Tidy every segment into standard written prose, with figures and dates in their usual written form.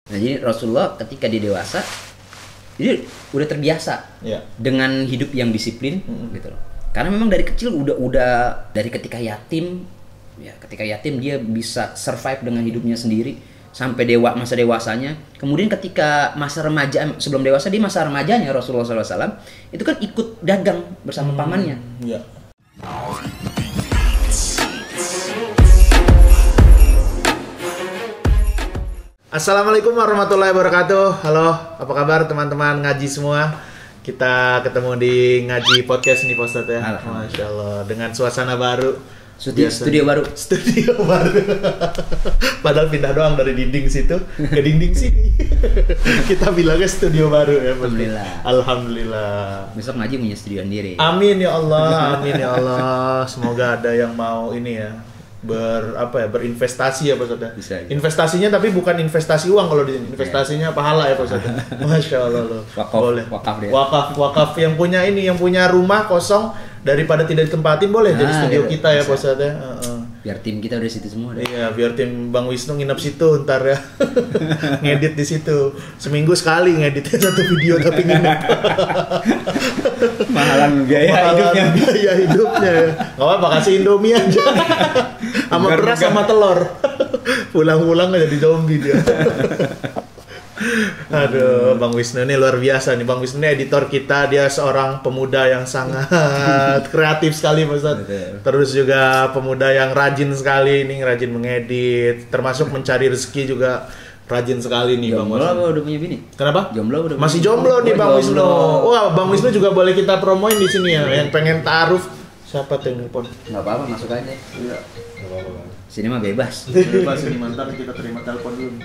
Nah, jadi Rasulullah ketika dia dewasa, dia udah terbiasa dengan hidup yang disiplin, gitu loh. Karena memang dari kecil udah dari ketika yatim dia bisa survive dengan hidupnya sendiri sampai masa dewasanya. Kemudian ketika masa remaja, sebelum dewasa, di masa remajanya Rasulullah SAW itu kan ikut dagang bersama pamannya. Assalamualaikum warahmatullahi wabarakatuh. Halo, apa kabar teman-teman ngaji semua? Kita ketemu di ngaji podcast nih Pak Ustadz ya. Masya Allah, dengan suasana baru. Studio baru. Padahal pindah doang dari dinding situ ke dinding sini. Kita bilangnya studio baru ya. Alhamdulillah. Besok ngaji punya studio sendiri. Amin ya Allah, amin ya Allah. Semoga ada yang mau ini ya, berinvestasi ya Pak Ustadz. Bisa. Investasinya tapi bukan investasi uang, kalau di investasinya pahala ya Pak Ustadz. Masya Allah loh. Boleh. Wakaf yang punya ini, yang punya rumah kosong daripada tidak ditempatin, boleh jadi studio kita ya Pak Ustadz ya. Biar tim kita udah situ semua deh. Iya, biar tim Bang Wisnu nginep situ ntar ya. Ngedit di situ. Seminggu sekali ngeditnya satu video tapi nginep. Mahalan biaya hidupnya ya. Gak apa-apa, kasih Indomie aja. Sama beras sama telur. Pulang-pulang jadi zombie dia. Aduh, Bang Wisnu ini luar biasa nih. Bang Wisnu ini editor kita, dia seorang pemuda yang sangat kreatif sekali Pak Ustadz. Terus juga pemuda yang rajin sekali nih, rajin mengedit, termasuk mencari rezeki juga rajin sekali nih Bang Wisnu. Jomblo udah punya bini? Kenapa? Jomblo udah. Masih jomblo nih Bang Wisnu. Wah, Bang Wisnu juga boleh kita promoin di sini ya. Yang pengen taaruf, siapa tuh yang nelpon? Nggak apa-apa, masuk aja. Iya. Nggak apa-apa. Sini mah bebas. Bebas ini, mantan kita terima telepon dulu.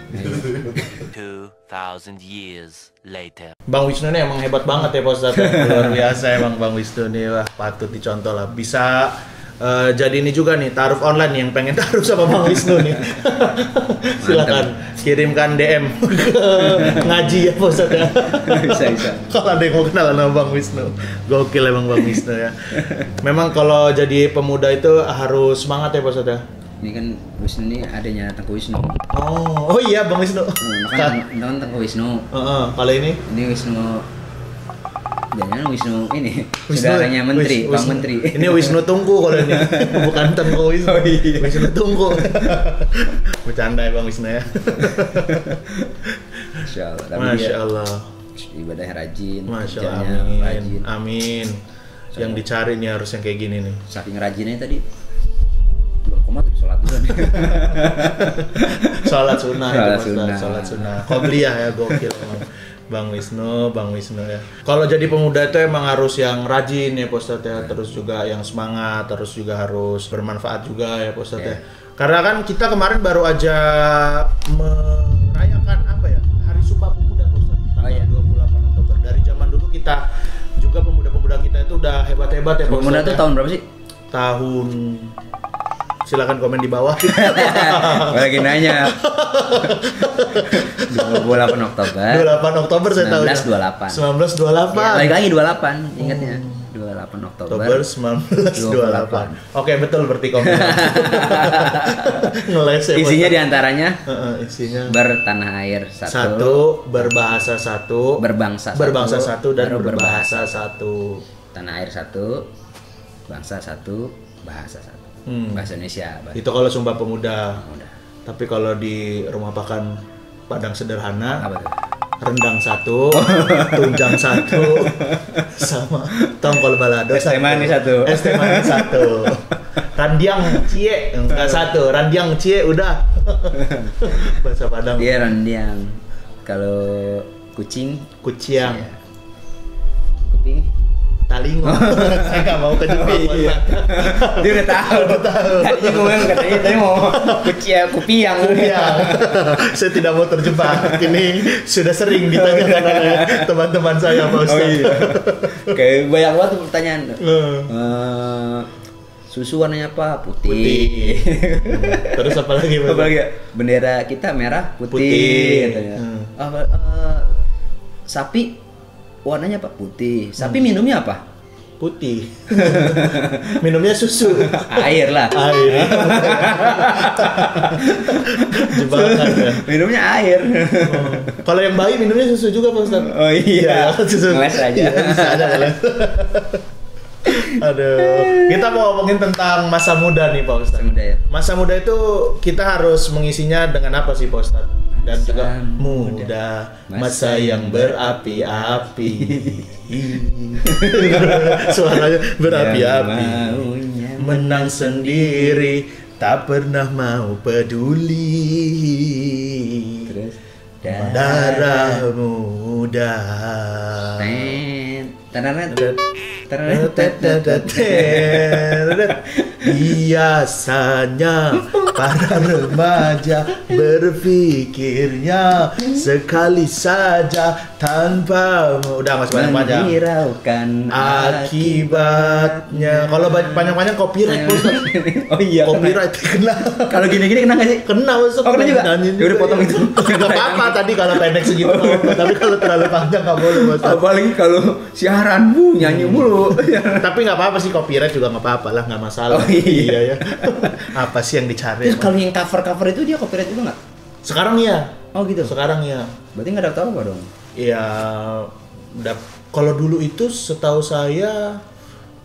2000 years later. Bang Wisnu ini emang hebat banget ya Pak Ustadz. Luar biasa emang Bang Wisnu nih, wah patut dicontoh lah. Bisa jadi ini juga nih, taaruf online nih, yang pengen taaruf sama Bang Wisnu nih. Silakan kirimkan DM ke ngaji ya Pak Ustadz ya. Bisa. Kalau ada yang mau kenalan sama Bang Wisnu, gokil emang Bang Wisnu ya. Memang kalau jadi pemuda itu harus semangat ya Pak Ustadz ya. Ini kan Wisnu ini adanya Tengku Wisnu. Oh iya Bang Wisnu. Kan Tengku Wisnu. Kalau ini Wisnu. Jangan Wisnu ini saudaranya Menteri, Bang Menteri. Ini Wisnu Tungku kalau ini, bukan Tengku Wisnu. Wisnu Tungku. Bercanda ya Bang Wisnu ya. Masya Allah. Ibadahnya rajin, Masya Allah. rajin. Amin. Yang dicari nih harus yang kayak gini nih. Saking rajinnya tadi. Belum komat sholat dulu. Sholat sunnah. Qobliyah ya, gokil emang. Bang Wisnu ya. Kalau jadi pemuda itu emang harus yang rajin ya Pak Ustadz ya, terus juga yang semangat, terus juga harus bermanfaat juga ya Pak Ustadz ya. Karena kan kita kemarin baru aja merayakan Hari Sumpah Pemuda Pak Ustadz, tanggal 28 Oktober. Dari zaman dulu kita juga pemuda-pemuda kita itu udah hebat-hebat ya Pak Ustadz. Pemuda itu tahun berapa sih? Tahun, silakan komen di bawah. Lagi nanya. 28 Oktober. 28 Oktober saya tahu. 1928. 1928. Ya, lagi 28 ingatnya. 28 Oktober 1928. Oke, betul berarti komen. Ngeles ya. Isinya diantaranya isinya bertanah air satu, berbahasa satu, berbangsa satu dan berbahasa satu. Tanah air satu, bangsa satu, bahasa satu. Bahasa Indonesia. Itu kalau Sumpah Pemuda. Tapi kalau di rumah makan Padang Sederhana, apa tuh? Rendang satu, tunjang satu, sama tongkol balado es teh manis satu, randiang cie enggak satu, randiang cie udah. Bahasa Padang. Iya, randiang. Kalau kuciang, kuping, talingo. Saya nggak mau ke Jepang. Dia udah tahu. Tadinya gue katanya tadi mau kupiang. Saya tidak mau terjebak. Ini sudah sering ditanyakan oleh teman-teman saya Pak Ustadz. Oh iya. Kayak banyak banget pertanyaan. Susu warnanya apa? Putih. Terus apa lagi? Bendera kita merah putih. Sapi warnanya apa? Putih. Sapi minumnya apa? Putih. Minumnya susu. Air lah. Air. Jebakan ya. Minumnya air. Kalau yang bayi minumnya susu juga Pak Ustaz. Oh iya. Susu. Ngeles aja. Iya, bisa aja ngeles. Aduh, kita mau ngomongin tentang masa muda nih Pak Ustaz. Masa muda ya. Masa muda itu kita harus mengisinya dengan apa sih Pak Ustaz? Dan juga muda, masa yang berapi-api. Suaranya berapi-api. Menang sendiri, tak pernah mau peduli. Terus darah muda. Biasanya para remaja berpikirnya sekali saja tanpa udah nggak banyak-banyak menghiraukan akibatnya. Kalau panjang-panjang copyright Ustaz. Oh iya, copyright kena. Kalau gini-gini kena nggak sih? Kena Ustaz. Oh, kena juga. Udah potong itu. Gak apa-apa tadi kalau pendek segitu tapi kalau terlalu panjang nggak boleh Ustaz. Apalagi kalau siaran nyanyi mulu. Tapi nggak apa-apa sih, copyright juga nggak apa-apa lah, nggak masalah. Oh, iya ya. Apa sih yang dicari? Terus kalau yang cover itu dia copyright juga nggak? Sekarang iya. Oh gitu. Sekarang iya. Berarti nggak daftar apa dong? Iya. Kalau dulu itu setahu saya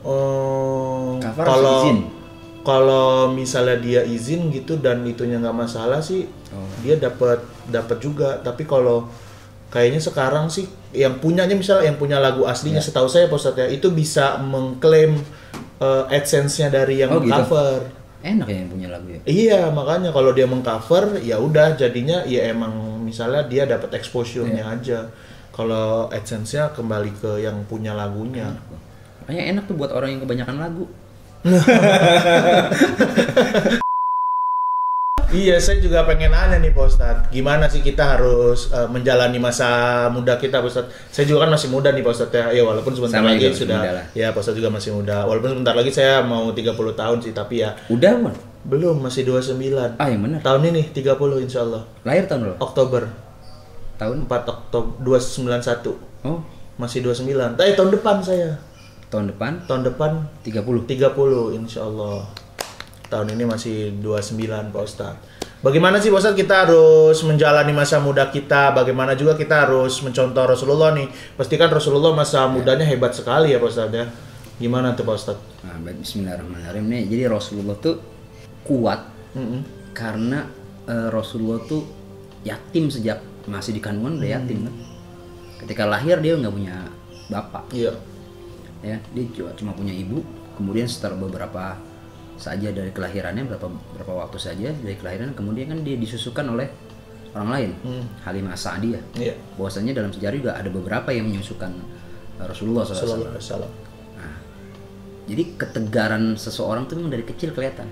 cover kalau izin. Kalau misalnya dia izin gitu dan itunya nggak masalah sih, dia dapat juga. Tapi kalau kayaknya sekarang sih yang punyanya misalnya yang punya lagu aslinya, setahu saya Pak Ustadz ya, itu bisa mengklaim AdSense-nya dari yang cover. Enak ya yang punya lagu ya. Iya, makanya kalau dia mengcover ya udah jadinya ya emang misalnya dia dapat exposure-nya aja. Kalau AdSense-nya kembali ke yang punya lagunya. Makanya enak tuh buat orang yang kebanyakan lagu. Iya, saya juga pengen nanya nih Pak Ustadz, gimana sih kita harus menjalani masa muda kita Pak Ustadz? Saya juga kan masih muda nih Pak Ustadz ya, walaupun sebentar sama lagi juga, sudah, ya Pak Ustadz juga masih muda, walaupun sebentar lagi saya mau 30 tahun sih, tapi ya udah man? Belum, masih 29. Ah yang benar. Tahun ini 30 insya Allah. Lahir tahun berapa? Oktober. Tahun? 4 Oktober 291. Oh, masih 29. Tahun depan saya. Tahun depan? Tahun depan 30 insya Allah. Tahun ini masih 29 Pak Ustadz. Bagaimana sih Pak Ustadz kita harus menjalani masa muda kita? Bagaimana juga kita harus mencontoh Rasulullah nih? Pastikan Rasulullah masa mudanya hebat sekali ya Pak Ustadz ya. Gimana tuh Pak Ustadz? Nah, bismillahirrahmanirrahim nih. Jadi Rasulullah tuh kuat karena Rasulullah tuh yatim sejak masih di kandungan udah yatim kan. Ketika lahir dia nggak punya bapak. Iya. Ya, dia cuma punya ibu. Kemudian setelah beberapa saja dari kelahirannya, berapa waktu saja dari kelahiran, kemudian kan dia disusukan oleh orang lain, Halimah Sa'diyah. Iya. Bahwasanya dalam sejarah juga ada beberapa yang menyusukan Rasulullah SAW. Nah, jadi ketegaran seseorang tuh memang dari kecil kelihatan.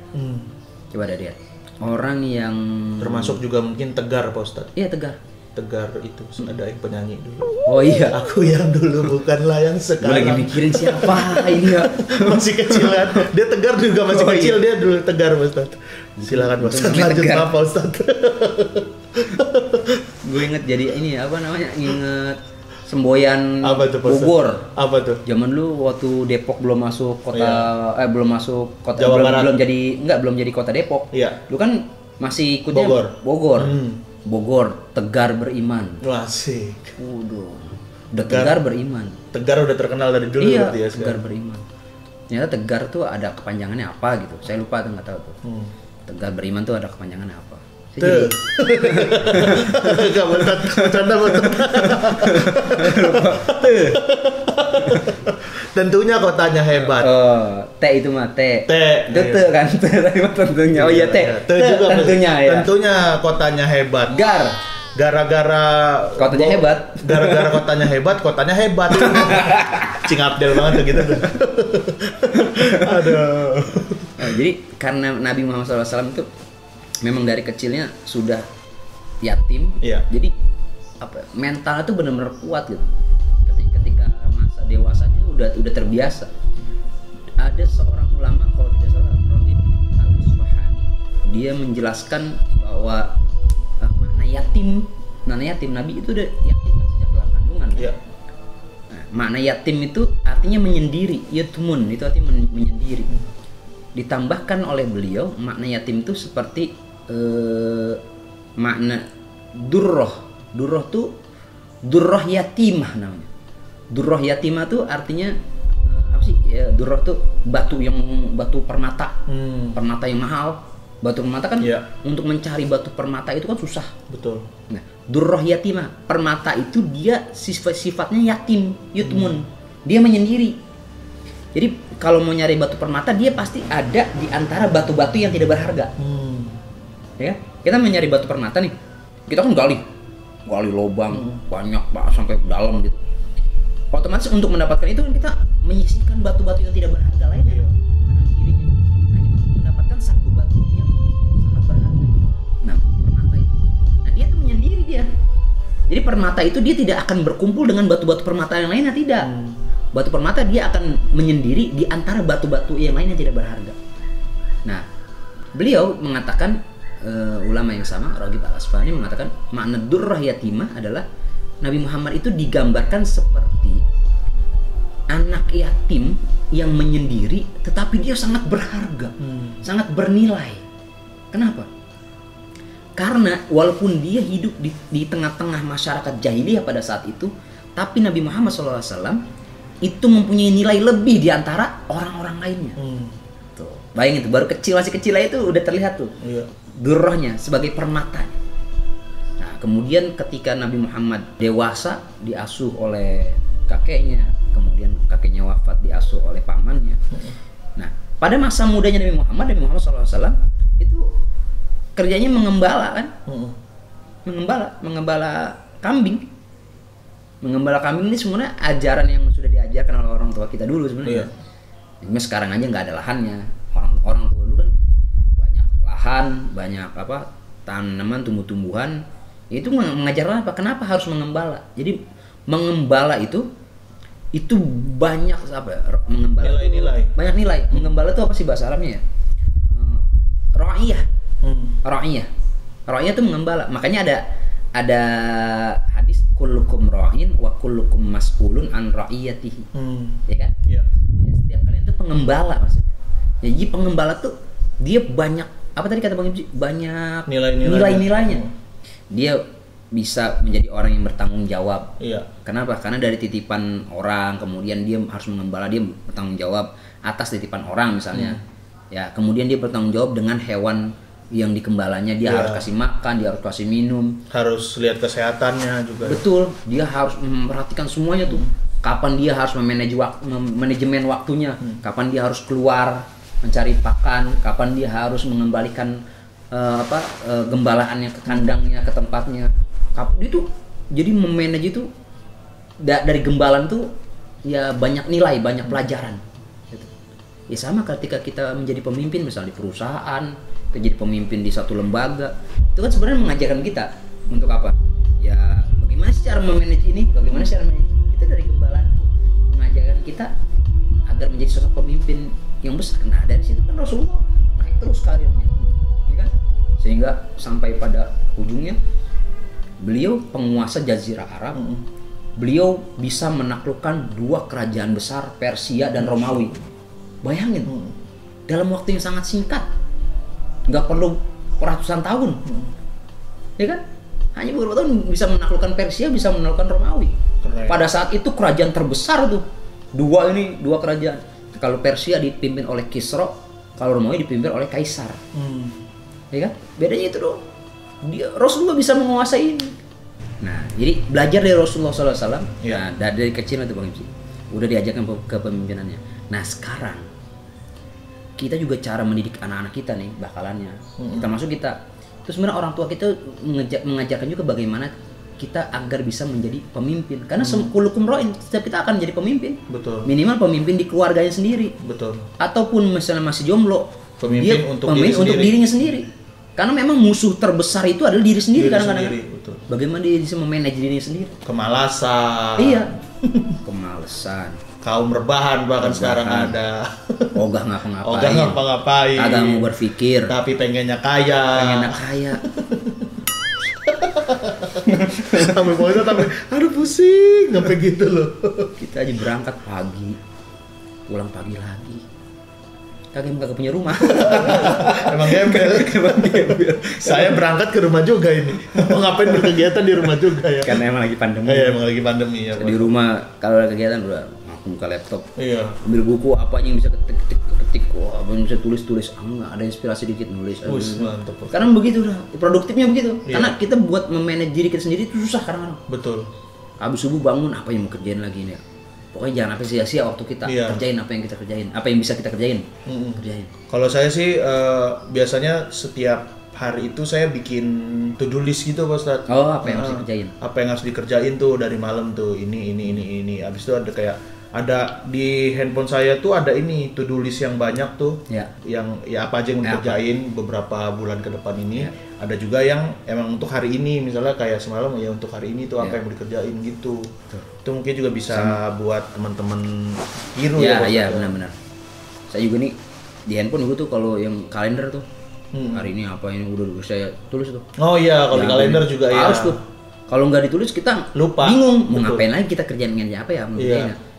Coba deh lihat orang yang termasuk juga mungkin tegar Pak Ustadz. Iya tegar. Tegar itu ada yang penyanyi dulu. Oh iya. Aku yang dulu bukanlah yang sekarang. Gue lagi mikirin siapa ini ya. Masih kecil kan. Dia tegar juga masih kecil. Iya. Dia dulu tegar Pak Ustadz. Silakan Pak Ustadz lanjut Pak Ustadz. Gue inget jadi ini apa namanya, inget semboyan apa tuh, Bogor. Apa tuh? Zaman lu waktu Depok belum masuk kota, belum masuk kota, Jawa Barat. belum jadi kota Depok. Iya. Lu kan masih ikutnya Bogor. Bogor, tegar beriman. Asik. Udah tegar beriman. Tegar udah terkenal dari dulu. Iya, ya, tegar beriman. Ternyata tegar tuh ada kepanjangannya apa gitu. Saya lupa tuh, nggak tahu tuh. Tegar beriman tuh ada kepanjangannya apa. Tuh. Gak betul, bercanda betul. Tentunya kotanya hebat. Oh, T itu mah T. Te kan. Tadi mah tentunya. Oh iya T. Juga tentunya ya. Tentunya kotanya hebat. Gara-gara kotanya hebat. Gara-gara kotanya hebat, kotanya hebat. Cing Abdel banget tuh gitu. Aduh. Nah, jadi karena Nabi Muhammad SAW itu memang dari kecilnya sudah yatim. Iya. Jadi mentalnya tuh benar-benar kuat gitu. Ketika masa dewasanya udah terbiasa. Ada seorang ulama kalau tidak salah, Raghib Al-Asfahani, dia menjelaskan bahwa makna yatim Nabi itu udah yatim kan sejak dalam kandungan. Iya. Nah, makna yatim itu arti artinya menyendiri, yatmun itu artinya menyendiri. Ditambahkan oleh beliau makna yatim itu seperti makna durroh. Durroh tuh durroh yatimah namanya. Durroh yatimah tuh artinya apa sih? Ya, durroh tuh batu permata. Permata yang mahal. Batu permata kan untuk mencari batu permata itu kan susah. Betul. Nah, durroh yatimah, permata itu dia sifatnya yatim, yutmun. Dia menyendiri. Jadi kalau mau nyari batu permata dia pasti ada di antara batu-batu yang tidak berharga. Ya, kita mau nyari batu permata nih. Kita kan gali lubang banyak sampai dalam gitu. Otomatis untuk mendapatkan itu kan kita menyisihkan batu-batu yang tidak berharga lainnya. Kanan kirinya hanya mendapatkan satu batu yang sangat berharga. Nah, permata itu. Nah, dia tuh menyendiri dia. Jadi permata itu dia tidak akan berkumpul dengan batu-batu permata yang lainnya, tidak. Batu permata dia akan menyendiri di antara batu-batu yang lainnya tidak berharga. Nah, beliau mengatakan ulama yang sama, Raghib Al-Asfahani mengatakan makna durrah yatimah adalah Nabi Muhammad itu digambarkan seperti anak yatim yang menyendiri tetapi dia sangat berharga, sangat bernilai. Kenapa? Karena walaupun dia hidup di tengah-tengah masyarakat jahiliyah pada saat itu, tapi Nabi Muhammad SAW itu mempunyai nilai lebih di antara orang-orang lainnya. Tuh, bayangin tuh, baru masih kecil aja tuh udah terlihat tuh. Durrohnya sebagai permata. Nah, kemudian ketika Nabi Muhammad dewasa diasuh oleh kakeknya, kemudian kakeknya wafat diasuh oleh pamannya. Nah, pada masa mudanya Nabi Muhammad SAW itu kerjanya mengembala kan? Mengembala kambing. Mengembala kambing ini sebenarnya ajaran yang sudah diajarkan oleh orang tua kita dulu sebenarnya. Cuma sekarang aja nggak ada lahannya. Orang tua dulu kan banyak lahan, banyak tanaman, tumbuh-tumbuhan. Itu mengajarkan apa? Kenapa harus mengembala? Jadi mengembala itu banyak mengembala nilai-nilai. Banyak nilai. Mengembala itu apa sih bahasa Arabnya ya? Ra'iyah. Ra'iyah itu mengembala. Makanya ada hadis kullukum ra'in wa kullukum mas'ulun an ra'iyatihi. Ya kan? Ya, setiap kalian itu pengembala maksudnya. Ya, jadi pengembala tuh dia banyak apa tadi kata Bang Ibji? Banyak nilai-nilainya. Dia bisa menjadi orang yang bertanggung jawab. Kenapa? Karena dari titipan orang, kemudian dia harus mengembala, dia bertanggung jawab atas titipan orang misalnya. Ya, kemudian dia bertanggung jawab dengan hewan yang dikembalanya, dia harus kasih makan, dia harus kasih minum, harus lihat kesehatannya juga. Betul, dia harus memperhatikan semuanya tuh. Kapan dia harus manajemen waktunya, kapan dia harus keluar mencari pakan, kapan dia harus mengembalikan gembalaannya ke kandangnya, ke tempatnya. Itu jadi memanage itu dari gembalan tuh ya banyak nilai, banyak pelajaran. Gitu. Ya sama ketika kita menjadi pemimpin misalnya di perusahaan, kita jadi pemimpin di satu lembaga, itu kan sebenarnya mengajarkan kita untuk apa? Ya bagaimana cara memanage ini, bagaimana cara manage itu dari gembalan, mengajarkan kita agar menjadi sosok pemimpin yang besar. Nah dari situ kan Rasulullah naik terus karirnya, ya kan? Sehingga sampai pada ujungnya beliau penguasa Jazirah Arab. Beliau bisa menaklukkan 2 kerajaan besar, Persia dan Romawi. Bayangin, dalam waktu yang sangat singkat, nggak perlu ratusan tahun, ya kan? Hanya beberapa tahun bisa menaklukkan Persia, bisa menaklukkan Romawi. Keren. Pada saat itu kerajaan terbesar tuh, 2 kerajaan. Kalau Persia dipimpin oleh Kisra, kalau Romawi dipimpin oleh Kaisar. Ya kan? Bedanya itu doang. Rasulullah bisa menguasai ini. Nah, jadi belajar dari Rasulullah SAW. Nah, dari kecil itu Bang Ibsi, udah diajarkan ke pemimpinannya. Nah, sekarang kita juga cara mendidik anak-anak kita nih, bakalannya. Termasuk kita. Terus sebenarnya orang tua kita mengajarkan juga bagaimana kita agar bisa menjadi pemimpin. Karena kullukum ra'in, setiap kita akan menjadi pemimpin. Betul. Minimal pemimpin di keluarganya sendiri. Betul. Ataupun misalnya masih jomblo, pemimpin untuk dirinya sendiri. Karena memang musuh terbesar itu adalah diri sendiri kadang-kadang. Bagaimana dia bisa memanage dirinya sendiri? Kemalasan. Iya. Kemalasan. Kaum rebahan bahkan sekarang ada. Ogah ngapa-ngapain. Agak mau berpikir. Tapi pengennya kaya. Sampai aduh pusing, sampai gitu loh. Kita aja berangkat pagi, pulang pagi lagi. Kagak punya rumah. Emang gembel. Saya berangkat ke rumah juga ini. Mau ngapain berkegiatan di rumah juga ya? Karena emang lagi pandemi. Iya, emang lagi pandemi ya. Di rumah kalau ada kegiatan udah aku buka laptop. Iya. Ambil buku apa yang bisa ketik. Wah, bisa tulis. Enggak ada inspirasi dikit nulis. Mantap. Karena begitu udah. Produktifnya begitu. Iya. Karena kita buat memanage diri kita sendiri itu susah kadang-kadang. Betul. Habis subuh bangun apa yang mau kerjain lagi nih? Pokoknya jangan sampai sia-sia waktu kita kerjain apa yang kita kerjain, apa yang bisa kita kerjain. Kerjain. Kalau saya sih biasanya setiap hari itu saya bikin to-do list gitu Pak Ustadz. Oh, apa yang harus dikerjain? Apa yang harus dikerjain tuh dari malam tuh ini. Habis itu ada di handphone saya tuh ada ini to-do list yang banyak tuh. Ya. Yang apa aja yang mau dikerjain beberapa bulan ke depan ini. Ya. Ada juga yang emang untuk hari ini, misalnya kayak semalam ya untuk hari ini tuh apa yang mau dikerjain gitu. Itu mungkin juga bisa buat teman-teman tiru ya. Iya, benar-benar. Saya juga nih di handphone gue tuh kalau yang kalender tuh hari ini apa ini udah saya tulis tuh. Oh iya, kalau di kalender juga ya. Harus tuh. Kalau nggak ditulis kita lupa. Bingung mau ngapain lagi kita kerjaan apa ya?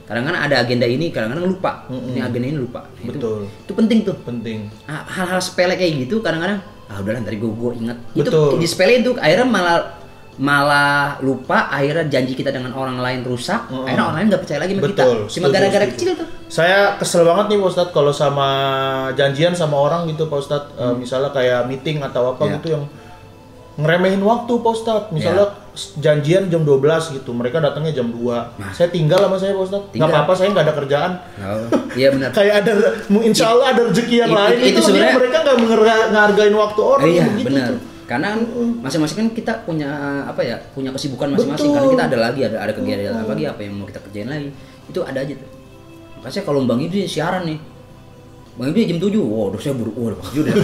Kadang-kadang ada agenda ini, kadang-kadang lupa. Ini agenda ini lupa. Betul. Itu penting tuh. Penting. Hal-hal sepele kayak gitu kadang-kadang udahlah ntar gue ingat. Betul. Itu disepelein tuh akhirnya malah lupa, akhirnya janji kita dengan orang lain rusak, akhirnya orang lain nggak percaya lagi sama kita. Cuma gara-gara kecil tuh. Saya kesel banget nih Pak Ustadz kalau sama janjian sama orang gitu Pak Ustadz, misalnya kayak meeting atau apa gitu yang ngeremehin waktu Pak Ustadz, misalnya janjian jam 12 gitu, mereka datangnya jam 2. Saya tinggal sama saya Pak Ustadz, nggak apa-apa, saya nggak ada kerjaan. Iya benar. Kayak ada, insya Allah ada rezeki yang lain, itu sebenarnya mereka nggak menghargain waktu orang. Iya benar. Karena masing-masing kan kita punya punya kesibukan masing-masing. Karena kita ada kegiatan apa yang mau kita kerjain lagi, itu ada aja tuh. Makanya kalau Bang Ibnu siaran nih, Bang Ibnu jam 7, udah saya udah pagi udah.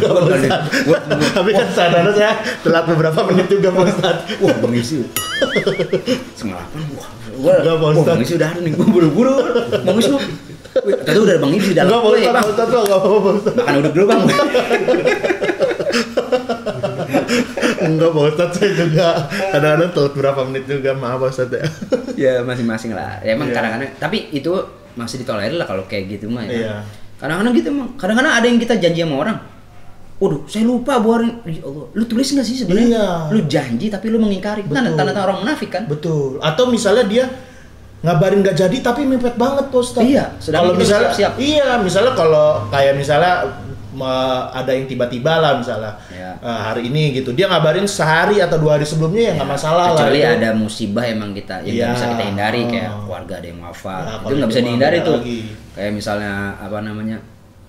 Tapi kan sadar saya telat beberapa menit juga Pak Ustadz. Wah Bang Ibnu 7:30, Bang Ibnu udah ada nih, gue buru-buru. Bang Ibnu, tadi udah Bang Ibnu di dalam. Enggak Pak Ustadz, enggak apa-apa Pak Ustadz. Makan uduk dulu Bang. Enggak Pak Ustadz, saya juga kadang-kadang telat berapa menit juga, maaf Pak Ustadz ya. Ya masing-masing lah, ya emang kadang-kadang, tapi itu masih ditolerir lah kalau kayak gitu mah ya. Kadang-kadang gitu emang, kadang-kadang ada yang kita janji sama orang, waduh saya lupa buarin, ya Allah, lu tulis nggak sih sebenarnya? Lu janji tapi lu mengingkari, kan tanda-tanda orang munafik kan? Betul, atau misalnya dia ngabarin nggak jadi tapi mepet banget Pak Ustadz. Iya, kalau misalnya siap. Iya, misalnya kalau kayak misalnya ada yang tiba-tiba lah misalnya hari ini gitu, dia ngabarin sehari atau 2 hari sebelumnya ya nggak masalah. Kecuali lah ada musibah emang kita yang nggak bisa kita hindari, kayak keluarga ada yang wafat, itu nggak bisa dihindari tuh lagi. Kayak misalnya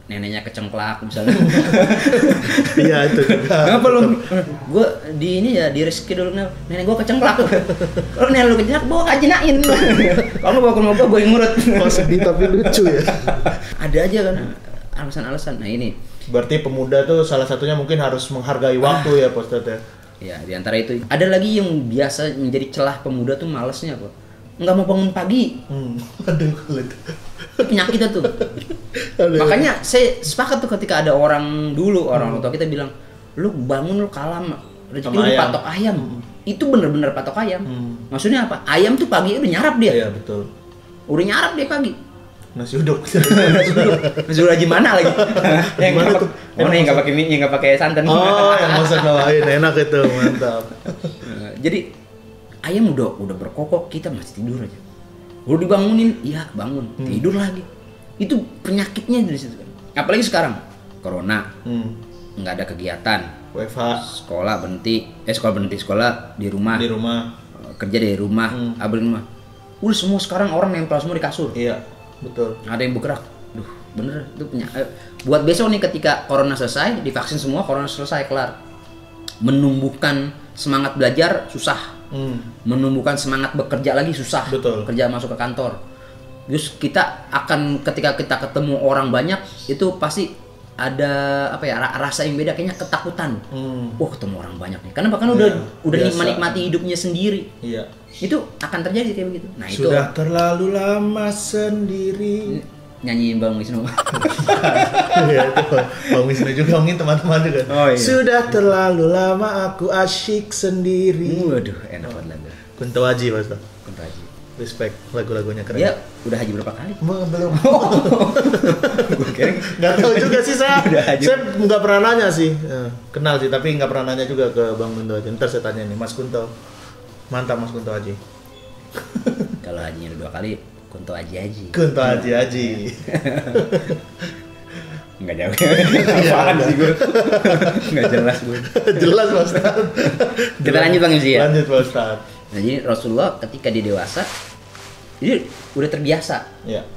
neneknya kecengklak misalnya. Iya itu juga. Kenapa lu? Gue di ini ya di rezeki dulu, nenek gue kecengklak. Kalau nenek lu kecengklak bawa kajinain. Kalau bawa ke rumah gue yang ngurut. Sedih tapi lucu ya. Ada aja kan alasan-alasan. Nah ini berarti pemuda tuh salah satunya mungkin harus menghargai waktu ya Pak Ustadz ya. Ya di antara itu ada lagi yang biasa menjadi celah pemuda tuh malesnya kok. Nggak mau bangun pagi. Aduh, itu penyakit tuh. Makanya saya sepakat tuh ketika ada orang tua kita bilang, lu bangun lu kalah rezeki lu patok ayam. Itu bener-bener patok ayam. Maksudnya apa? Ayam tuh pagi udah nyarap dia. Iya betul. Udah nyarap dia pagi. Nasi uduk. Nasi uduk gimana lagi? Gimana tuh? Yang nggak pakai mie, nggak pakai santan. Oh, yang masak bawain enak itu, mantap. Jadi ayam udah berkokok, kita masih tidur aja. Udah dibangunin, iya bangun, tidur lagi. Itu penyakitnya dari situ kan. Apalagi sekarang corona, nggak ada kegiatan. WFH. Sekolah berhenti, sekolah di rumah. Kerja dari rumah, abis rumah. Udah semua sekarang orang nempel semua di kasur. Iya, betul. Ada yang bergerak. Duh, bener itu buat besok nih ketika corona selesai, divaksin semua, corona selesai kelar. Menumbuhkan semangat belajar susah. Menumbuhkan semangat bekerja lagi susah. Betul. Kerja masuk ke kantor. Terus kita akan ketika kita ketemu orang banyak itu pasti ada rasa yang beda, kayaknya ketakutan. Wah, ketemu orang banyak nih. Karena bahkan udah menikmati hidupnya sendiri. Iya. Itu akan terjadi kayak begitu. Nah, sudah terlalu lama sendiri. Nyanyiin Bang Wisnu. Iya itu Bang Wisnu juga ngomongin teman-teman juga. Oh, iya. Sudah terlalu lama aku asyik sendiri. Waduh, enak banget lagu. Kunto Aji Mas. Kunto Aji. Respect, lagu-lagunya keren. Dia udah haji berapa kali? Belum. Nggak tahu juga sih saya. Saya nggak pernah nanya sih. Kenal sih, tapi nggak pernah nanya juga ke Bang Kunto Aji. Ntar saya tanya nih, Mas Kunto. Mantap Mas Kunto Aji. Kalau hajinya 2 kali, Kunto Aji. Kunto Aji. Nggak jauh. Apaan sih gue? Nggak jelas gue. Jelas Pak Ustaz. Kita lanjut Bang Yusri ya. Lanjut Pak Ustaz. Nah, jadi Rasulullah ketika dia dewasa, dia udah terbiasa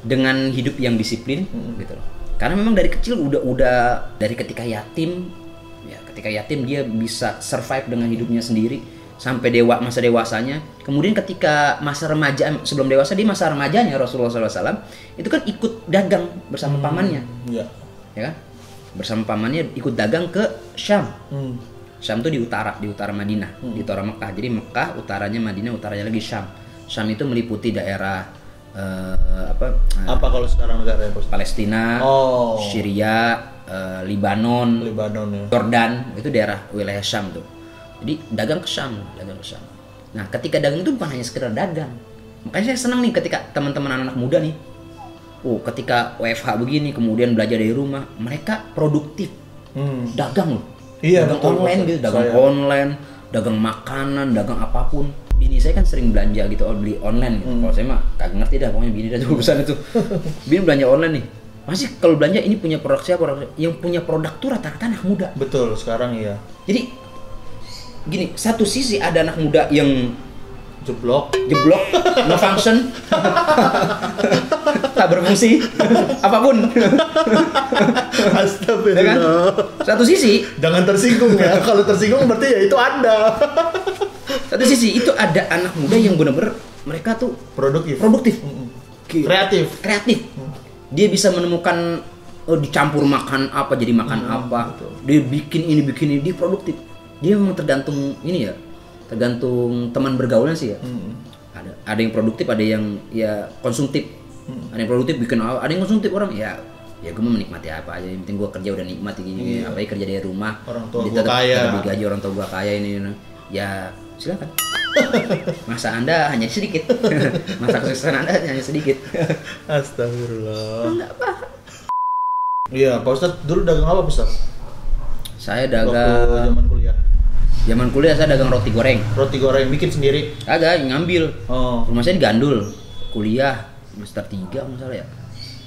dengan hidup yang disiplin, gitu loh. Karena memang dari kecil udah dari ketika yatim dia bisa survive dengan hidupnya sendiri sampai masa dewasanya. Kemudian ketika masa remaja, sebelum dewasa, dia masa remajanya Rasulullah SAW itu kan ikut dagang bersama pamannya, ya kan? Bersama pamannya ikut dagang ke Syam. Syam itu di utara Madinah, di utara Mekah. Jadi Mekah utaranya Madinah, utaranya lagi Syam. Syam itu meliputi daerah apa kalau sekarang negara Palestina, Syria, Libanon ya. Jordan, itu daerah wilayah Syam tuh. Jadi dagang ke Syam. Nah, ketika dagang itu bukan hanya sekedar dagang. Makanya saya senang nih ketika teman-teman anak-anak muda nih, ketika WFH begini, kemudian belajar dari rumah, mereka produktif, dagang loh. Iya, dagang online gitu, online, dagang makanan, dagang apapun. Bini saya kan sering belanja gitu, beli online gitu. Kalau saya mah kagak ngerti dah, pokoknya bini dah tuh urusan itu. Bini belanja online nih. Masih kalau belanja ini punya produk siapa? Yang punya produk tuh rata-rata anak muda. Betul, sekarang iya. Jadi gini, satu sisi ada anak muda yang jeblok, no function, tak berfungsi, apapun. Astagfirullah. Kan? Satu sisi, jangan tersinggung ya. Kalau tersinggung berarti ya itu Anda. Satu sisi itu ada anak muda yang benar-benar mereka tuh produktif, kreatif. Dia bisa menemukan dicampur makan apa jadi makan apa. Betul. Dia bikin ini, dia produktif. Dia memang tergantung ini ya. Tergantung teman bergaulnya sih ya. Ada yang produktif, ada yang ya konsumtif. Ada yang produktif bikin ada yang konsumtif orang ya gue mau menikmati apa aja, yang penting gue kerja udah nikmat gini. Apalagi kerja dari rumah, orang tua gue kaya, digaji orang tua gue kaya ini ya silakan. Masa Anda hanya sedikit. Masa kesuksesan Anda hanya sedikit. Astagfirullah. Enggak apa. Iya, Pak Ustadz dulu dagang apa, Pak Ustadz? Saya dagang waktu zaman kuliah saya dagang roti goreng. Roti goreng bikin sendiri? Agak ngambil. Rumah saya di Gandul. Kuliah semester 3 masalah ya.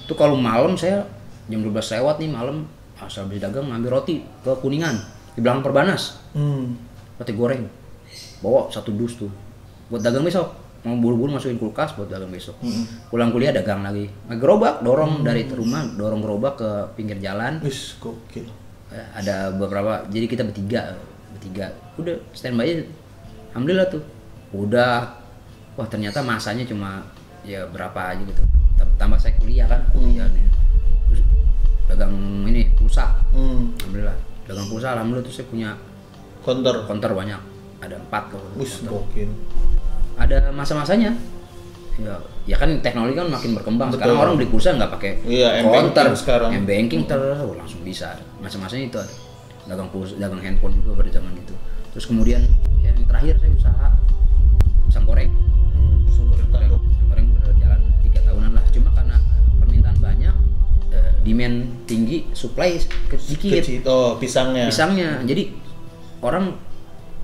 Itu kalau malam saya jam 12 lewat nih malam, asal habis dagang ngambil roti ke Kuningan di belakang Perbanas. Roti goreng. Bawa 1 dus tuh. Buat dagang besok. Mau buru-buru masukin kulkas buat dagang besok. Pulang kuliah dagang lagi. Gerobak dorong dari rumah, dorong gerobak ke pinggir jalan. Wis gokil. Ada beberapa, jadi kita bertiga udah standby aja. Alhamdulillah tuh udah, wah ternyata masanya cuma ya berapa aja gitu, tambah saya kuliah kan, terus dagang ini pulsa. Alhamdulillah dagang pulsa, alhamdulillah tuh saya punya konter banyak, ada 4 kalau. Wis gokil. Ada masa-masanya ya kan teknologi kan makin berkembang. Betul. Sekarang orang beli pulsa nggak pakai konter, M-banking langsung bisa. Masa-masanya itu ada. Dagang pulsa, dagang handphone juga pada zaman itu. Terus kemudian yang terakhir saya usaha pisang goreng. Pisang goreng berjalan 3 tahunan lah. Cuma karena permintaan banyak, demand tinggi, supply sedikit. Pisangnya. Jadi orang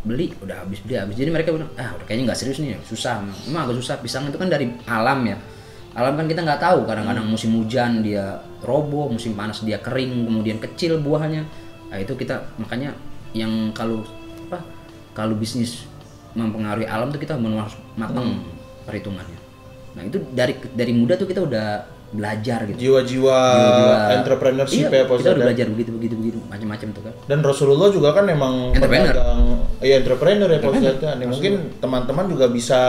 beli udah habis. Jadi mereka bilang, udah kayaknya nggak serius nih, susah. Emang agak susah. Pisang itu kan dari alam ya. Alam kan kita nggak tahu. Kadang-kadang musim hujan dia roboh, musim panas dia kering, kemudian kecil buahnya. Nah, itu kita makanya yang kalau bisnis mempengaruhi alam tuh kita harus matang perhitungannya. Nah itu dari muda tuh kita udah belajar gitu. Jiwa-jiwa entrepreneurship ya, kita udah belajar begitu macam-macam tuh kan. Dan Rasulullah juga kan emang entrepreneur ya, Pak Ustadz kan. Mungkin teman-teman juga bisa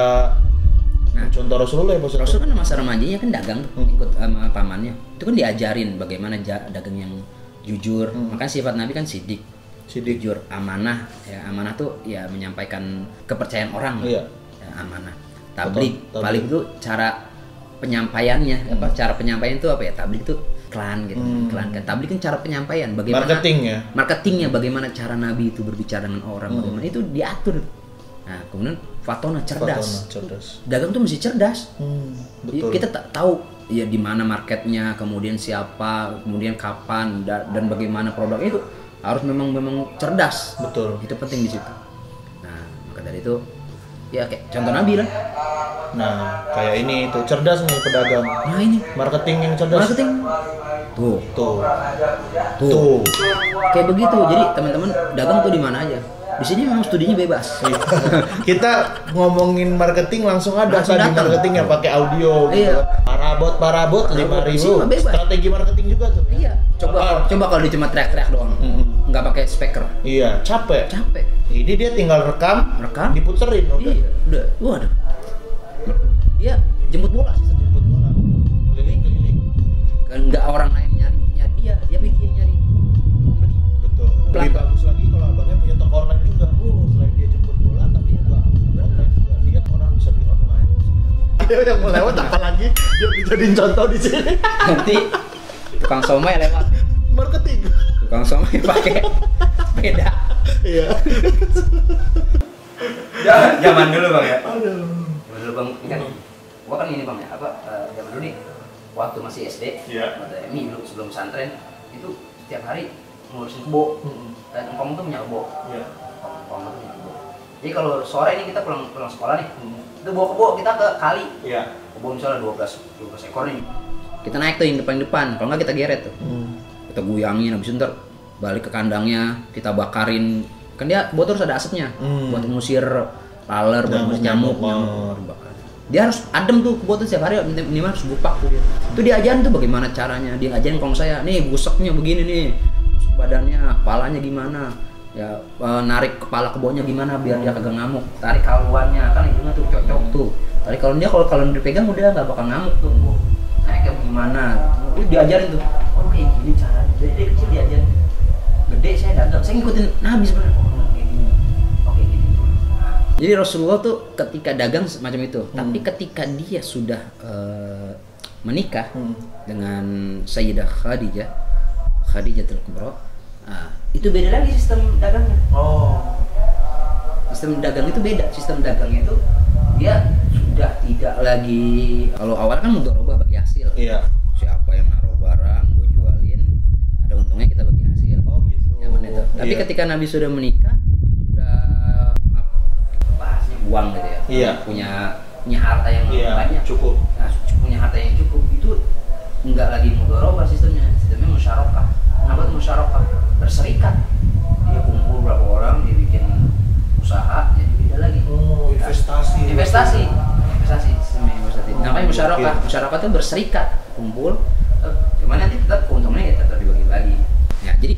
contoh Rasulullah ya, Pak Ustadz. Rasul kan masa remajanya kan dagang tuh, ikut sama pamannya. Itu kan diajarin bagaimana dagang yang jujur. Makanya sifat Nabi kan sidik, jujur, amanah. Ya, amanah tuh ya menyampaikan kepercayaan orang. Iya. Ya, amanah. Tablik itu cara penyampaiannya. Cara penyampaian itu apa ya? Tablik itu iklan gitu. Iklan kan. Tablik kan cara penyampaian, bagaimana marketingnya, bagaimana cara Nabi itu berbicara dengan orang, bagaimana itu diatur. Nah, kemudian fatona, cerdas. cerdas. Dagang tuh mesti cerdas. Betul. Kita tahu ya di mana marketnya, kemudian siapa, kemudian kapan dan bagaimana produk itu harus memang cerdas. Betul. Itu penting di situ. Nah, maka dari itu ya kayak contoh Nabi lah. Nah, kayak ini tuh cerdas nih pedagang. Nah, ini marketing yang cerdas. Marketing. Tuh. Kayak begitu. Jadi teman-teman dagang tuh di mana aja. Di sini memang studinya bebas. Kita ngomongin marketing langsung ada tadi marketing yang pakai audio. Iya. Parabot 5.000. Strategi marketing juga tuh. Iya. Coba kalau dia cuma teriak-teriak doang. Nggak pakai speaker. Iya, capek. Ini dia tinggal rekam, diputerin udah. Iya, udah. Waduh. Dia jemput bola sih, keliling. Kan nggak orang lain nyari dia, tapi dia nyari pembeli. Betul. Lebih bagus lagi kalau abangnya punya toko online juga. Selain dia jemput bola, tapi juga online juga. Dia orang bisa beli online. Ayo yang mau lewat apalagi dia dijadiin contoh di sini. Nanti tukang somai lewat. Marketing. Tukang somai pakai sepeda. Iya. Zaman dulu bang ya. Aduh. Zaman dulu bang, kan gua kan ini bang ya, zaman dulu nih waktu masih SD, waktu MI dulu sebelum pesantren itu setiap hari ngurusin kebo. Dan engkong tuh punya kebo. Engkong tuh punya kebo. Jadi kalau sore ini kita pulang sekolah nih, itu bawa kebo kita ke kali. Kebo misalnya 12 ekor nih. Kita naik tuh yang depan, kalau nggak kita geret tuh. Kita guyangin, habis itu ntar balik ke kandangnya, kita bakarin. Kan dia kebo terus ada asapnya, buat ngusir laler, buat ngusir nyamuk. Dia harus adem tuh kebo tuh setiap hari, minimal harus bupak tuh dia. Itu diajarin tuh bagaimana caranya. Dia ngajarin kong saya, nih guseknya begini nih, busuk badannya, kepalanya gimana, ya narik kepala kebonya gimana biar dia kagak ngamuk. Tarik kaluannya, kan itu tuh cocok tuh. Tarik kaluannya kalau dipegang udah nggak bakal ngamuk tuh. Naiknya gimana? Itu diajarin tuh. Oh kayak gini caranya. Jadi dari kecil diajarin. Gede saya dagang, saya ngikutin Nabi sebenarnya. Oh kayak gini. Oke gini. Jadi Rasulullah tuh ketika dagang semacam itu, tapi ketika dia sudah menikah dengan Sayyidah Khadijatul Kubra, itu beda lagi sistem dagangnya. Sistem dagang itu beda. Sistem dagang itu dia sudah tidak lagi, kalau awal kan mudharabah bagi hasil. Iya. Siapa yang naruh barang, gue jualin, ada untungnya kita bagi hasil. Gitu. Zaman itu. Tapi ketika Nabi sudah menikah, sudah bahasnya uang gitu ya. Iya. Punya harta yang banyak. Cukup. Nah, punya harta yang cukup itu enggak lagi mudharabah sistemnya musyarakah. Apa itu musyarakah? Berserikat. Dia kumpul berapa orang, dia bikin usaha, jadi beda lagi. Investasi. Namanya musyarakah itu berserikat, kumpul. Cuman nanti tetap keuntungannya ya tetap dibagi-bagi. Ya, jadi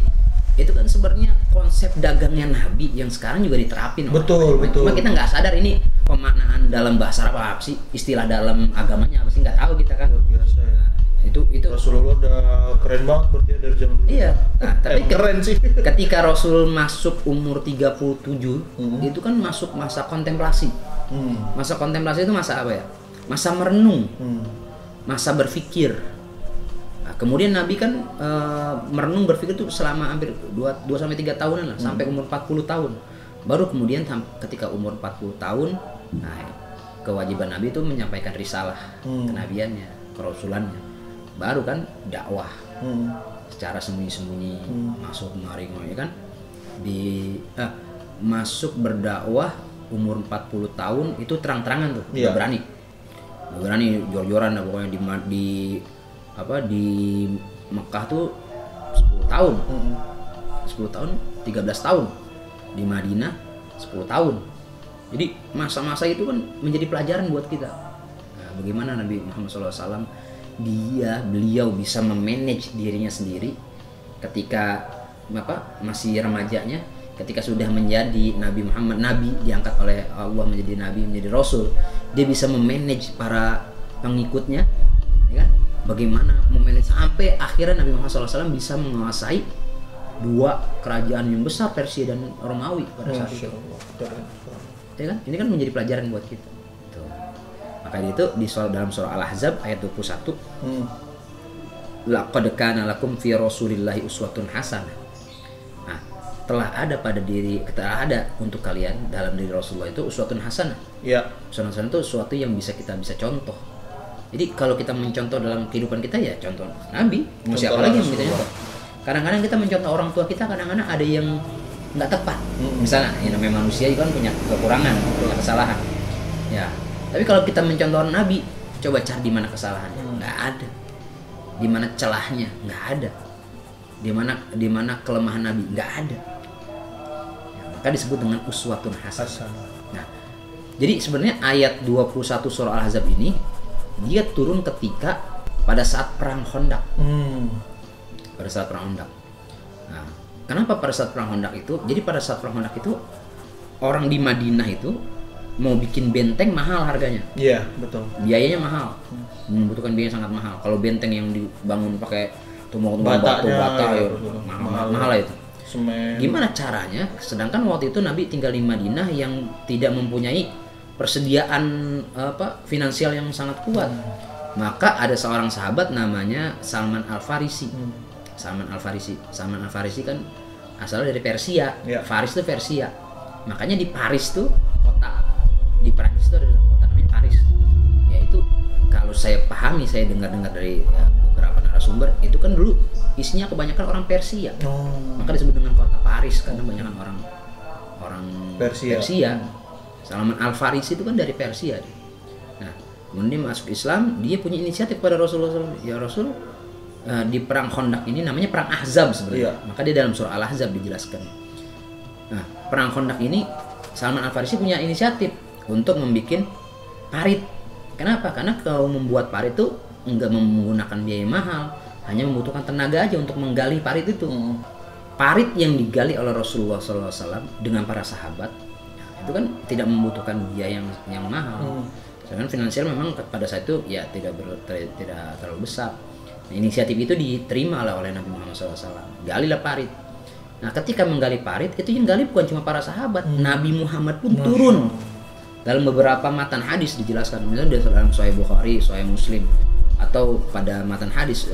itu kan sebenarnya konsep dagangnya Nabi yang sekarang juga diterapin. Betul. Cuma kita nggak sadar ini pemaknaan dalam bahasa Arab apa sih, istilah dalam agamanya apa sih, nggak tahu kita kan. Biasa ya. Itu Rasulullah udah keren banget berarti dari zaman dulu. Iya. Nah, tapi keren sih. Ketika Rasul masuk umur 37, itu kan masuk masa kontemplasi. Masa kontemplasi itu masa apa ya? Masa merenung. Masa berpikir. Nah, kemudian Nabi kan merenung berpikir itu selama hampir 2-3 tahunan lah, sampai umur 40 tahun. Baru kemudian ketika umur 40 tahun, nah kewajiban Nabi itu menyampaikan risalah kenabiannya, kerasulannya. Baru kan dakwah secara sembunyi-sembunyi masuk kemari kan masuk berdakwah umur 40 tahun itu terang-terangan tuh, udah berani jor-joran lah pokoknya di Mekah tuh 10 tahun 13 tahun, di Madinah 10 tahun. Jadi masa-masa itu kan menjadi pelajaran buat kita. Nah, bagaimana Nabi Muhammad SAW beliau bisa memanage dirinya sendiri ketika masih remajanya, ketika sudah menjadi Nabi Muhammad, Nabi diangkat oleh Allah menjadi Nabi, menjadi Rasul, dia bisa memanage para pengikutnya, ya kan? Bagaimana memanage sampai akhirnya Nabi Muhammad SAW bisa menguasai 2 kerajaan yang besar, Persia dan Romawi pada saat itu. Ya kan? Ini kan menjadi pelajaran buat kita. Maka itu dalam surah Al-Ahzab ayat 21, laqad kana lakum fi rasulillahi uswatun hasanah. Nah, telah ada untuk kalian dalam diri Rasulullah itu uswatun hasanah. Iya. Kesusahan itu sesuatu yang kita bisa contoh. Jadi kalau kita mencontoh dalam kehidupan kita ya contoh Nabi. Mau siapa lagi yang kita contoh? Kadang-kadang kita mencontoh orang tua kita, kadang-kadang ada yang nggak tepat. Misalnya, ya namanya manusia itu kan punya kekurangan, punya kesalahan. Ya. Tapi kalau kita mencontoh Nabi, coba cari di mana kesalahannya. Nggak ada. Di mana celahnya? Nggak ada. Di mana kelemahan Nabi? Nggak ada. Ya, maka disebut dengan uswatun hasanah. Nah, jadi sebenarnya ayat 21 surah Al-Ahzab ini dia turun ketika pada saat perang Khandaq. Pada saat perang Khandaq. Nah, kenapa pada saat perang Khandaq itu? Jadi pada saat perang Khandaq itu orang di Madinah itu mau bikin benteng mahal harganya. Iya, betul. Biayanya mahal. Membutuhkan biaya sangat mahal. Kalau benteng yang dibangun pakai tumbang-tumbang batu ya, mahal itu. Semen. Gimana caranya? Sedangkan waktu itu Nabi tinggal di Madinah yang tidak mempunyai persediaan finansial yang sangat kuat. Maka ada seorang sahabat namanya Salman Al-Farisi. Salman Al-Farisi kan asalnya dari Persia. Ya. Faris itu Persia. Makanya di Paris tuh kota di Prancis itu ada kota namanya Paris. Yaitu kalau saya pahami, saya dengar dari beberapa narasumber, itu kan dulu isinya kebanyakan orang Persia. Maka disebut dengan kota Paris karena kebanyakan orang Persia. Salman Al-Farisi itu kan dari Persia. Nah, kemudian masuk Islam, dia punya inisiatif pada Rasulullah SAW. Ya Rasul, di perang Khandaq ini namanya perang Ahzab sebenarnya. Maka dia dalam surah Al-Ahzab dijelaskan. Nah, perang Khandaq ini Salman Al-Farisi punya inisiatif untuk membuat parit. Kenapa? Karena kalau membuat parit itu enggak menggunakan biaya mahal, hanya membutuhkan tenaga aja untuk menggali parit itu. Parit yang digali oleh Rasulullah SAW dengan para sahabat itu kan tidak membutuhkan biaya yang mahal. Sedangkan finansial memang pada saat itu ya tidak terlalu besar. Nah, inisiatif itu diterima oleh Nabi Muhammad SAW. Galilah parit. Nah, ketika menggali parit itu yang gali bukan cuma para sahabat, Nabi Muhammad pun turun. Dalam beberapa matan hadis dijelaskan, misalnya dalam Sahih Bukhari, Sahih Muslim, atau pada matan hadis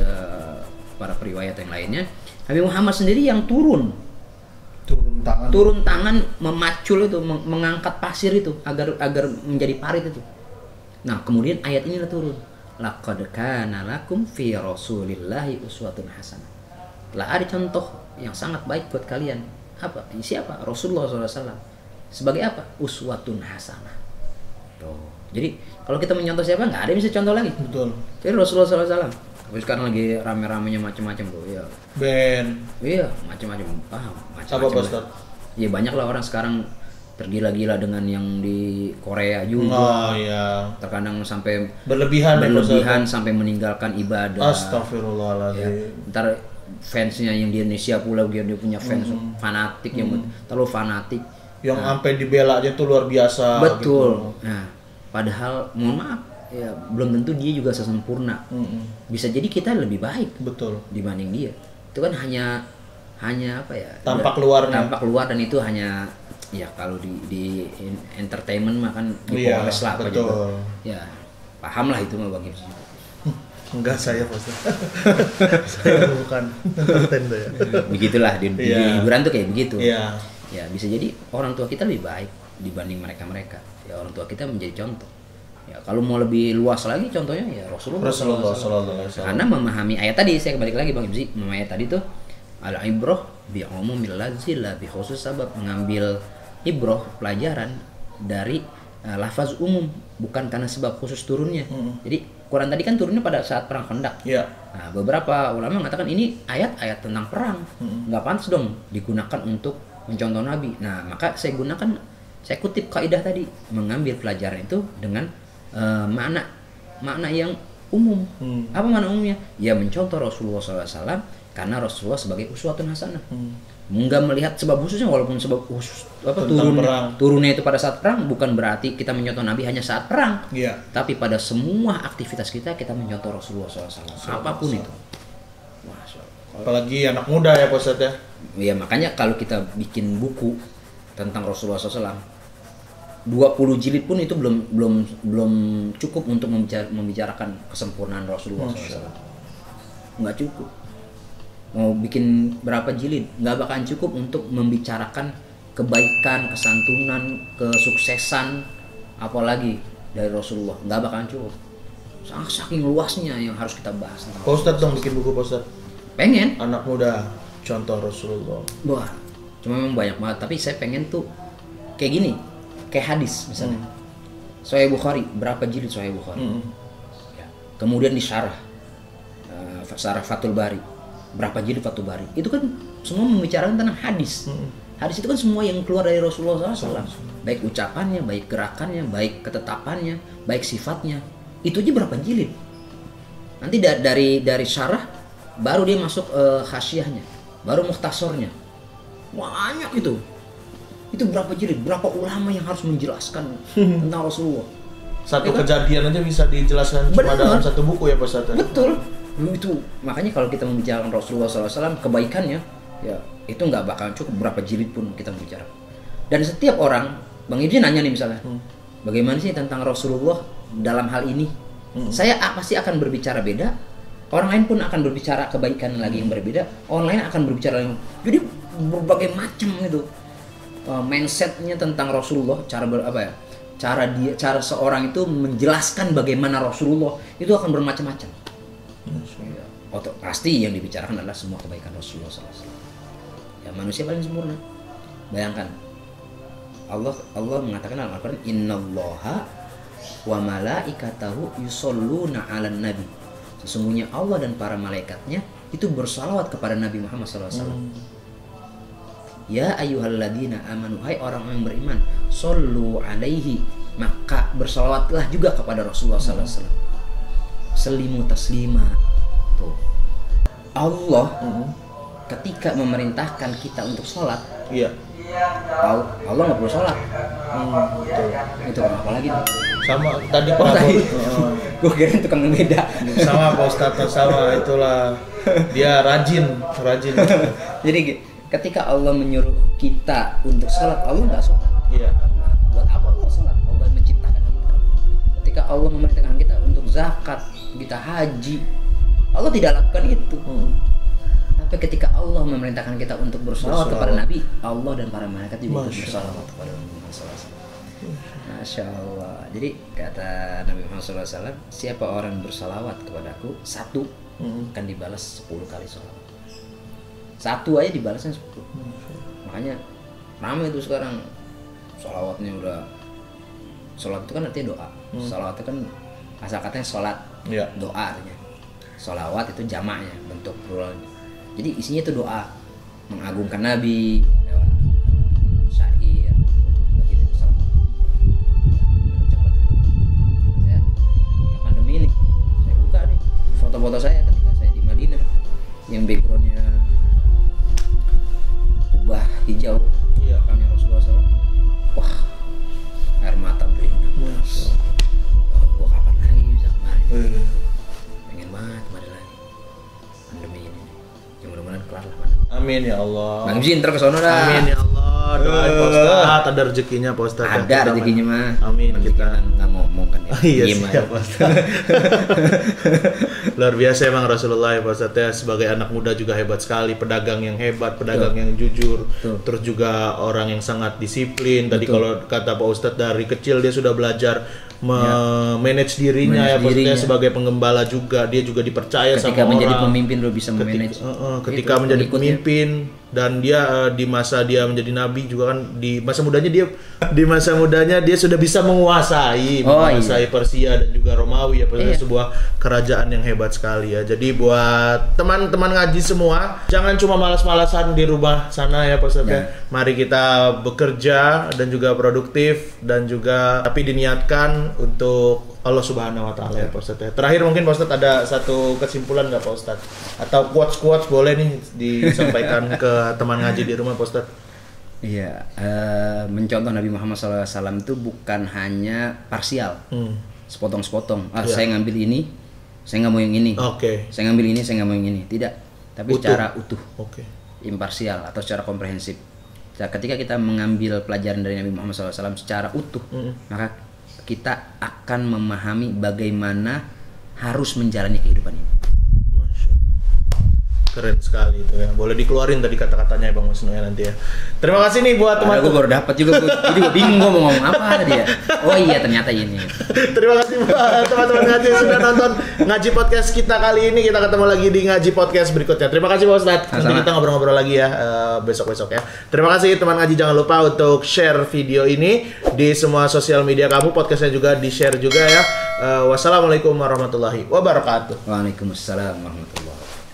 para periwayat yang lainnya, Nabi Muhammad sendiri yang turun tangan memacul itu, mengangkat pasir itu agar menjadi parit itu. Nah, kemudian ayat inilah turun. Laqad kana lakum fi Rasulillahi uswatun hasanah. Telah ada contoh yang sangat baik buat kalian. Apa? Siapa? Rasulullah SAW. Sebagai apa? Uswatun hasanah. Tuh. Jadi kalau kita menyontoh siapa, nggak ada yang bisa contoh lagi. Betul. Jadi Rasulullah SAW. Tapi sekarang lagi rame-ramenya macam-macam tuh. Ya. Iya, macam-macam. Apa Ustaz? Ya banyak lah orang sekarang tergila-gila dengan yang di Korea juga. Terkadang sampai berlebihan sampai meninggalkan ibadah. Astagfirullahaladzim. Ya. Ntar fansnya yang di Indonesia pula dia punya fans fanatik yang terlalu fanatik. Yang sampai dibela aja tuh luar biasa. Betul. Gitu. Nah, padahal mohon maaf ya belum tentu dia juga sesempurna. Bisa jadi kita lebih baik. Betul. Dibanding dia. Itu kan hanya apa ya? Tampak luar dan itu hanya ya kalau di entertainment mah kan dipoles lah apa juga. Ya, paham lah itu mah Bang Hipsi. Enggak, saya Ustaz. Saya bukan entertainment ya. Begitulah di hiburan tuh kayak begitu. Iya. Ya, bisa jadi orang tua kita lebih baik dibanding mereka. Ya, orang tua kita menjadi contoh. Ya, kalau mau lebih luas lagi contohnya ya Rasulullah SAW. Karena memahami ayat tadi, saya kembali lagi Bang Hipsi, memahami ayat tadi tuh al-ibrah bi umumil lafzi la bi khusus sabab, mengambil ibrah pelajaran dari lafaz umum bukan karena sebab khusus turunnya. Jadi Quran tadi kan turunnya pada saat perang Khandaq. Nah, beberapa ulama mengatakan ini ayat-ayat tentang perang, nggak pantas dong digunakan untuk mencontoh Nabi. Nah, maka saya kutip kaidah tadi, mengambil pelajaran itu dengan makna yang umum. Apa makna umumnya? Ya mencontoh Rasulullah SAW karena Rasulullah sebagai uswatun hasanah. Enggak melihat sebab khususnya, walaupun sebab khusus turunnya itu pada saat perang bukan berarti kita mencontoh Nabi hanya saat perang. Tapi pada semua aktivitas kita mencontoh Rasulullah SAW. Apapun itu. Apalagi anak muda ya Pak Ustaz ya. Ya makanya kalau kita bikin buku tentang Rasulullah SAW 20 jilid pun itu belum cukup untuk membicarakan kesempurnaan Rasulullah SAW. Nggak cukup. Mau bikin berapa jilid nggak bakalan cukup untuk membicarakan kebaikan, kesantunan, kesuksesan apalagi dari Rasulullah, nggak bakalan cukup. Saking luasnya yang harus kita bahas. Pak Ustadz dong bikin buku Pak Ustadz. Pengen. Anak muda, contoh Rasulullah. Wah, cuma memang banyak banget. Tapi saya pengen tuh kayak gini, kayak hadis misalnya. Sahih Bukhari, berapa jilid Sahih Bukhari? Ya. Kemudian disyarah, syarah Fathul Bari, berapa jilid Fathul Bari? Itu kan semua membicarakan tentang hadis. Hadis itu kan semua yang keluar dari Rasulullah SAW. Baik ucapannya, baik gerakannya, baik ketetapannya, baik sifatnya. Itu aja berapa jilid? Nanti dari syarah baru dia masuk hasyiahnya, baru mukhtasornya. Banyak itu. Itu berapa jilid? Berapa ulama yang harus menjelaskan tentang Rasulullah? Satu kejadian aja bisa dijelaskan cuma dalam satu buku ya Pak Ustadz. Betul. Itu makanya kalau kita membicarakan Rasulullah SAW, kebaikannya ya itu nggak bakal cukup berapa jilid pun kita bicara. Dan setiap orang, Bang Ibnu nanya nih misalnya, bagaimana sih tentang Rasulullah dalam hal ini? Saya pasti akan berbicara beda. Orang lain pun akan berbicara kebaikan lagi yang berbeda. Orang lain akan berbicara yang jadi berbagai macam itu mindsetnya tentang Rasulullah, cara seorang itu menjelaskan bagaimana Rasulullah itu akan bermacam-macam. Pasti yang dibicarakan adalah semua kebaikan Rasulullah SAW. Ya manusia paling sempurna. Bayangkan Allah mengatakan dalam Al-Quran, Innallaha wa malaikatahu yusholluna 'alan nabi. Sesungguhnya Allah dan para malaikatnya itu bersalawat kepada Nabi Muhammad SAW. Ya ayyuhalladzina amanu, hai orang yang beriman, shollu alaihi, maka bersalawatlah juga kepada Rasulullah SAW. Selimu taslima. Tuh. Allah ketika memerintahkan kita untuk sholat, Allah nggak perlu sholat. Itu apa lagi nih? Sama tadi Pak. Gue kira tukang beda. Sama Pak Ustadz, sama itulah dia rajin. Jadi ketika Allah menyuruh kita untuk sholat, Allah nggak sholat. Iya. Buat apa Allah sholat? Allah menciptakan kita. Ketika Allah memerintahkan kita untuk zakat, kita haji, Allah tidak lakukan itu. Tapi ketika Allah memerintahkan kita untuk bersalawat kepada Nabi, Allah dan para malaikat juga bersalawat kepada Nabi Muhammad SAW. Masya Allah. Jadi kata Nabi Muhammad SAW, siapa orang bersalawat kepadaku, satu akan dibalas 10 kali salawat. Satu aja dibalasnya 10. Makanya ramai itu sekarang salawatnya udah. Salawat itu kan artinya doa. Salawat itu kan asal katanya sholat, doa artinya. Salawat itu jamaknya, bentuk pluralnya. Jadi isinya itu doa, mengagungkan Nabi, lewat syair, bagian itu salawat. Saya ketika pandemi ini, saya buka nih foto-foto saya ketika saya di Madinah, yang backgroundnya kubah hijau, makamnya Rasulullah SAW. Wah, air mata berlinang. Gua kapan lagi bisa kemarin? Pengen banget kemarin lagi. Pandemi ini. Ya mudah-mudahan kelar lah. Amin ya Allah. Bang Jin ntar kesono dah. Amin ya Allah. Doain Pak Ustadz, ada rezekinya Pak Ustadz. Ada rezekinya mah. Amin. Kita nggak ngomong kan ya. Iya siap Pak Ustadz. Luar biasa emang Rasulullah ya Pak Ustadz ya. Sebagai anak muda juga hebat sekali. Pedagang yang hebat, pedagang yang jujur. Terus juga orang yang sangat disiplin. Tadi kalau kata Pak Ustadz dari kecil dia sudah belajar manage dirinya ya Pak Ustadz, sebagai penggembala juga. Dia juga dipercaya ketika sama orang. Ketika menjadi pemimpin lo bisa memanage. Ketika menjadi pemimpin dan dia di masa dia menjadi nabi juga kan, di masa mudanya dia sudah bisa menguasai Persia dan juga Romawi ya, sebuah kerajaan yang hebat sekali ya. Jadi buat teman-teman ngaji semua, jangan cuma malas-malasan di rumah sana ya Pak Ustadz ya. Mari kita bekerja dan juga produktif dan juga tapi diniatkan untuk Allah Subhanahu wa taala ya Pak Ustadz ya. Terakhir mungkin Pak Ustadz ada satu kesimpulan nggak Pak Ustadz? Atau quotes boleh nih disampaikan ke teman ngaji di rumah Pak Ustadz? Iya, mencontoh Nabi Muhammad SAW itu bukan hanya parsial, sepotong-sepotong. Saya ngambil ini, saya nggak mau yang ini. Saya ngambil ini, saya nggak mau yang ini. Tidak, tapi secara utuh, imparsial atau secara komprehensif. Ketika kita mengambil pelajaran dari Nabi Muhammad SAW secara utuh, maka kita akan memahami bagaimana harus menjalani kehidupan ini. Keren sekali itu ya. Boleh dikeluarin tadi kata-katanya ya Bang Wisnu ya nanti ya. Terima kasih nih buat teman. Gue baru dapat juga, jadi gue bingung gue mau ngomong apa tadi ya. Oh iya ternyata ini. Terima kasih buat teman-teman ngaji yang sudah nonton Ngaji Podcast kita kali ini. Kita ketemu lagi di Ngaji Podcast berikutnya. Terima kasih Pak Ustadz. Nanti kita ngobrol-ngobrol lagi ya besok-besok ya. Terima kasih teman ngaji, jangan lupa untuk share video ini di semua sosial media kamu, podcastnya juga di-share juga ya. Wassalamualaikum warahmatullahi wabarakatuh. Waalaikumsalam warahmatullahi wabarakatuh.